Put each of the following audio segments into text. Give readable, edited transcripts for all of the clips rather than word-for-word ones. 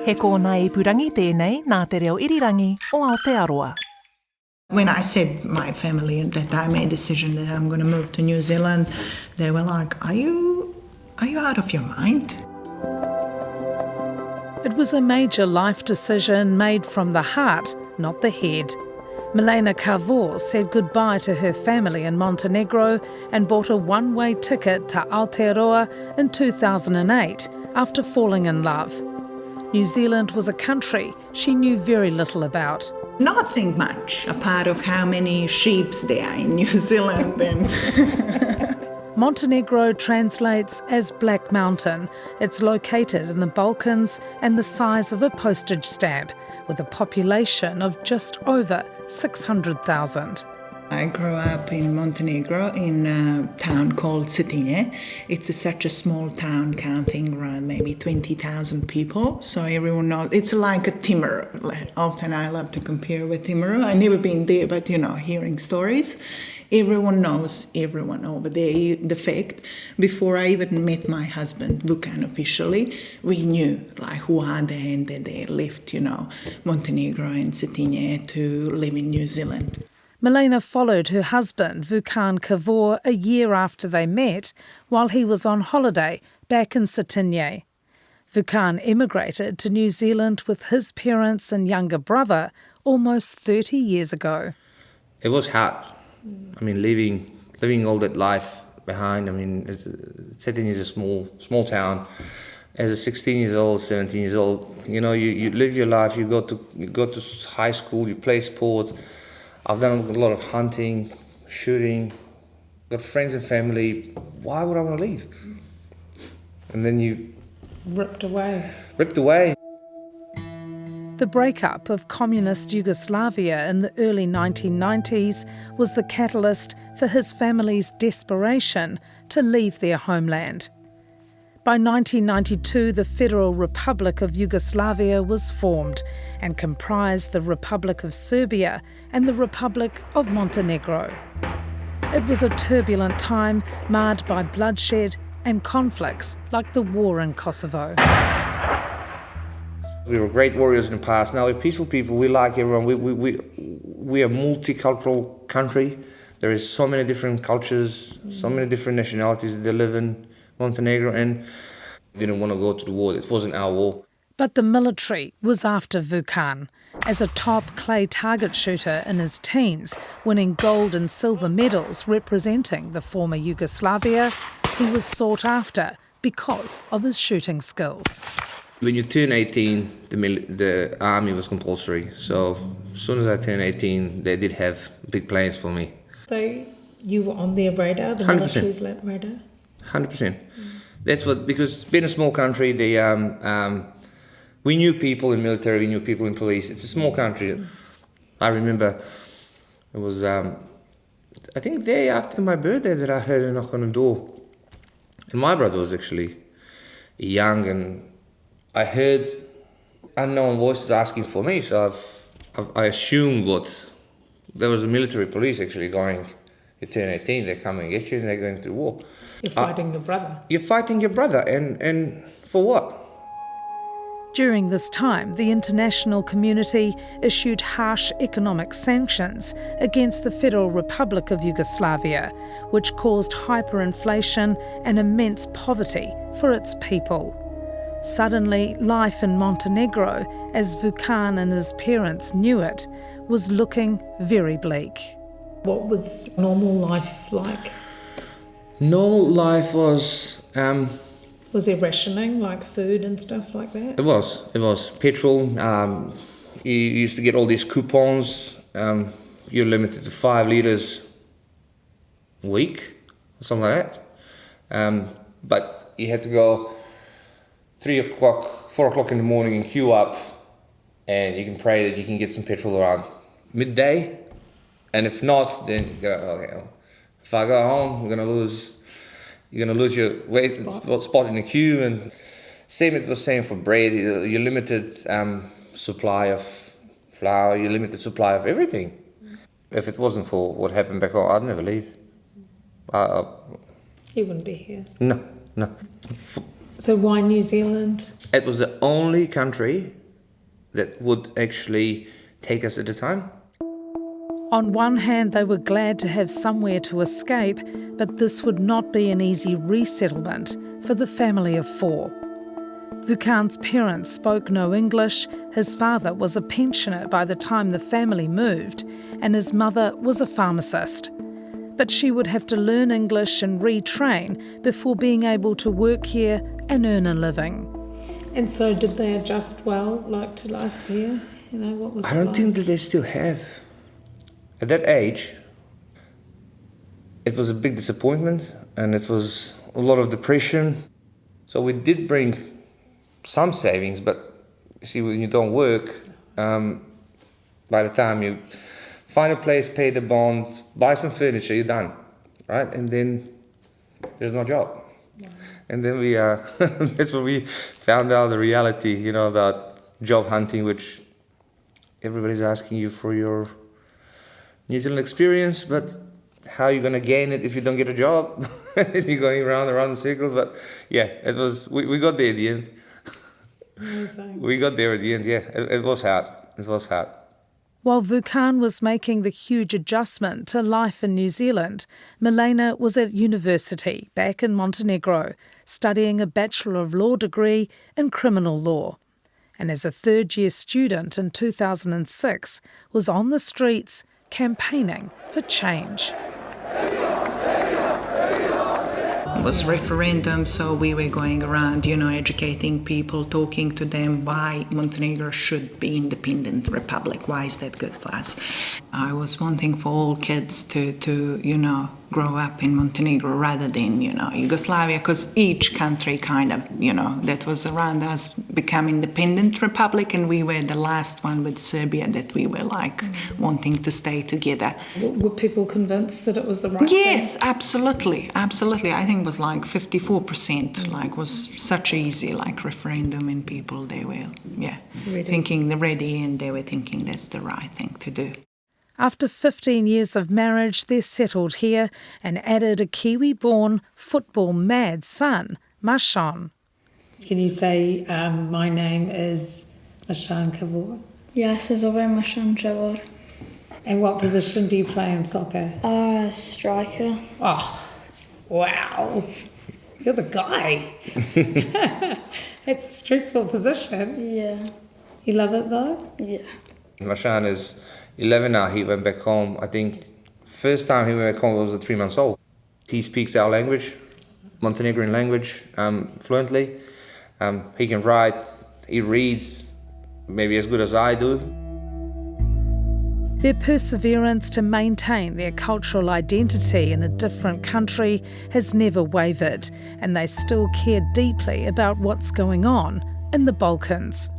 He kōna ipurangi tēnei nā te reo irirangi o Aotearoa. When I said my family that I made a decision that I'm going to move to New Zealand, they were like, are you out of your mind? It was a major life decision made from the heart, not the head. Vukan Cavor said goodbye to her family in Montenegro and bought a one-way ticket to Aotearoa in 2008 after falling in love. New Zealand was a country she knew very little about. Nothing much, apart of how many sheep there are in New Zealand. Montenegro translates as Black Mountain. It's located in the Balkans and the size of a postage stamp, with a population of just over 600,000. I grew up in Montenegro in a town called Cetinje. It's such a small town, counting around maybe 20,000 people. So everyone knows, it's like a Timor. Often I love to compare with Timor. I've never been there, but hearing stories. Everyone knows everyone over there. The fact, before I even met my husband, Vukan, officially, we knew who are they, and that they left, Montenegro and Cetinje to live in New Zealand. Vukan followed her husband, Vukan Cavor, a year after they met, while he was on holiday back in Cetinje. Vukan emigrated to New Zealand with his parents and younger brother almost 30 years ago. It was hard. Living all that life behind. Cetinje is a small town. As a 16 years old, 17 years old, you live your life. You go to high school. You play sport. I've done a lot of hunting, shooting. Got friends and family. Why would I want to leave? And then you ripped away. The breakup of communist Yugoslavia in the early 1990s was the catalyst for his family's desperation to leave their homeland. By 1992, the Federal Republic of Yugoslavia was formed and comprised the Republic of Serbia and the Republic of Montenegro. It was a turbulent time marred by bloodshed and conflicts like the war in Kosovo. We were great warriors in the past. Now we're peaceful people. We like everyone. We are a multicultural country. There is so many different cultures, so many different nationalities that live in Montenegro, and we didn't want to go to the war. It wasn't our war. But the military was after Vukan. As a top clay target shooter in his teens, winning gold and silver medals representing the former Yugoslavia, he was sought after because of his shooting skills. When you turn 18, the army was compulsory. So as soon as I turned 18, they did have big plans for me. So you were on their radar, the 100%. military's radar? 100%. That's because being a small country, we knew people in military, we knew people in police. It's a small country. I remember it was, I think the day after my birthday that I heard a knock on the door. And my brother was actually young, and I heard unknown voices asking for me, so I assumed there was a military police actually going, you turn 18, they're coming to get you and they're going to war. You're fighting your brother. You're fighting your brother, and for what? During this time, the international community issued harsh economic sanctions against the Federal Republic of Yugoslavia, which caused hyperinflation and immense poverty for its people. Suddenly, life in Montenegro, as Vukan and his parents knew it, was looking very bleak. What was normal life like? Normal life was... was there rationing, like food and stuff like that? It was. Petrol, you used to get all these coupons. You're limited to 5 litres a week, or something like that. But you had to go 3 o'clock, 4 o'clock in the morning and queue up, and you can pray that you can get some petrol around midday. And if not, then you go, okay, if I go home, you're gonna lose your spot in the queue. And same it was saying for bread, your limited supply of flour, your limited supply of everything. If it wasn't for what happened back home, I'd never leave. You wouldn't be here. No. So why New Zealand? It was the only country that would actually take us at the time. On one hand, they were glad to have somewhere to escape, but this would not be an easy resettlement for the family of 4. Vukan's parents spoke no English, his father was a pensioner by the time the family moved, and his mother was a pharmacist. But she would have to learn English and retrain before being able to work here and earn a living. And so did they adjust well, like, to life here? You know, what was it I don't like? think that they still have. At that age, it was a big disappointment and it was a lot of depression. So we did bring some savings, but you see, when you don't work, by the time you find a place, pay the bond, buy some furniture, you're done, right? And then there's no job. Yeah. And then we, that's when we found out the reality, you know, about job hunting, which everybody's asking you for your New Zealand experience, but how are you going to gain it if you don't get a job? You're going round and round in circles. But yeah, it was, we got there at the end. Amazing. We got there at the end, yeah. It was hard. It was hard. While Vukan was making the huge adjustment to life in New Zealand, Milena was at university back in Montenegro, studying a Bachelor of Law degree in criminal law. And as a third-year student in 2006, was on the streets campaigning for change. It was referendum, so we were going around, you know, educating people, talking to them why Montenegro should be independent republic. Why is that good for us? I was wanting for all kids to you know, grow up in Montenegro rather than, you know, Yugoslavia, because each country kind of, you know, that was around us become independent republic, and we were the last one with Serbia that we were like wanting to stay together. Were people convinced that it was the right Yes, thing? absolutely. I think it was like 54%, like was such easy, like referendum, and people, they were, thinking they're ready, and they were thinking that's the right thing to do. After 15 years of marriage, they're settled here and added a Kiwi-born, football-mad son, Mashan. Can you say, my name is Vukan Cavor? Ja se zovem Vukan Cavor. And what position do you play in soccer? Striker. Oh, wow. You're the guy. It's a stressful position. Yeah. You love it though? Yeah. Mashan is 11 now. He went back home. I think first time he went back home was at 3 months old. He speaks our language, Montenegrin language, fluently. He can write, he reads, maybe as good as I do. Their perseverance to maintain their cultural identity in a different country has never wavered, and they still care deeply about what's going on in the Balkans.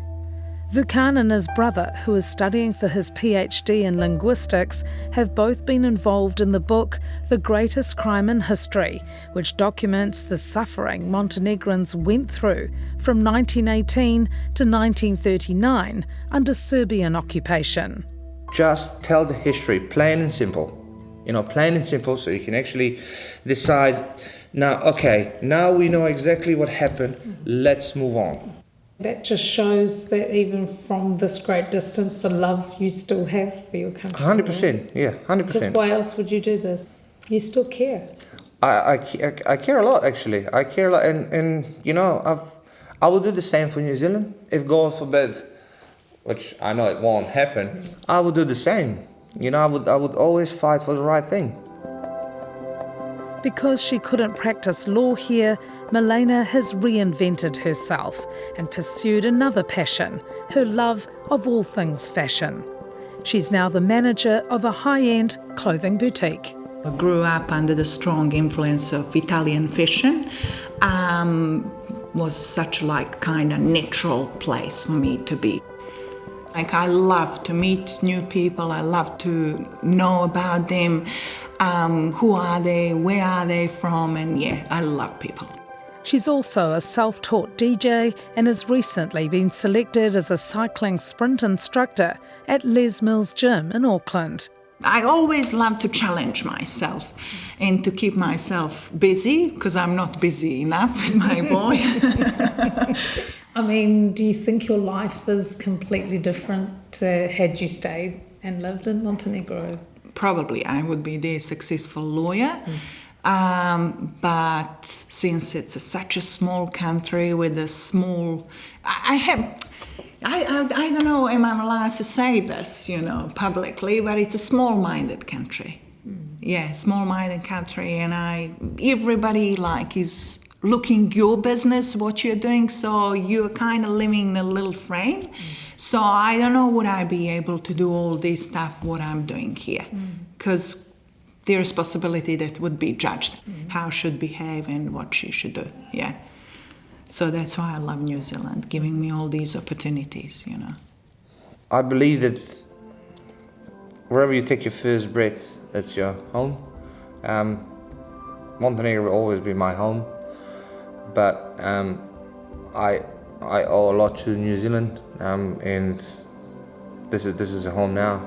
Vukan and his brother, who is studying for his PhD in linguistics, have both been involved in the book The Greatest Crime in History, which documents the suffering Montenegrins went through from 1918 to 1939 under Serbian occupation. Just tell the history, plain and simple. You know, plain and simple, so you can actually decide, now, okay, now we know exactly what happened, let's move on. That just shows that even from this great distance, the love you still have for your country. 100%, yeah, 100%. Because why else would you do this? You still care. I care a lot, actually. I care a lot, and you know, I will do the same for New Zealand. If God forbid, which I know it won't happen, I would do the same. You know, I would always fight for the right thing. Because she couldn't practice law here, Milena has reinvented herself and pursued another passion, her love of all things fashion. She's now the manager of a high-end clothing boutique. I grew up under the strong influence of Italian fashion. Was such like kind of natural place for me to be. Like, I love to meet new people, I love to know about them, who are they, where are they from, and yeah, I love people. She's also a self-taught DJ and has recently been selected as a cycling sprint instructor at Les Mills Gym in Auckland. I always love to challenge myself and to keep myself busy, because I'm not busy enough with my boy. I mean, do you think your life is completely different had you stayed and lived in Montenegro? Probably I would be the successful lawyer. But since it's such a small country with a small... I don't know, am I allowed to say this, publicly, but it's a small-minded country. Yeah, small-minded country, and everybody is looking your business, what you're doing, so you're kind of living in a little frame. So I don't know would I be able to do all this stuff, what I'm doing here, because there's possibility that would be judged, how should behave and what she should do, yeah. So that's why I love New Zealand, giving me all these opportunities, I believe that wherever you take your first breath, it's your home. Montenegro will always be my home, but I owe a lot to New Zealand, and this is a home now.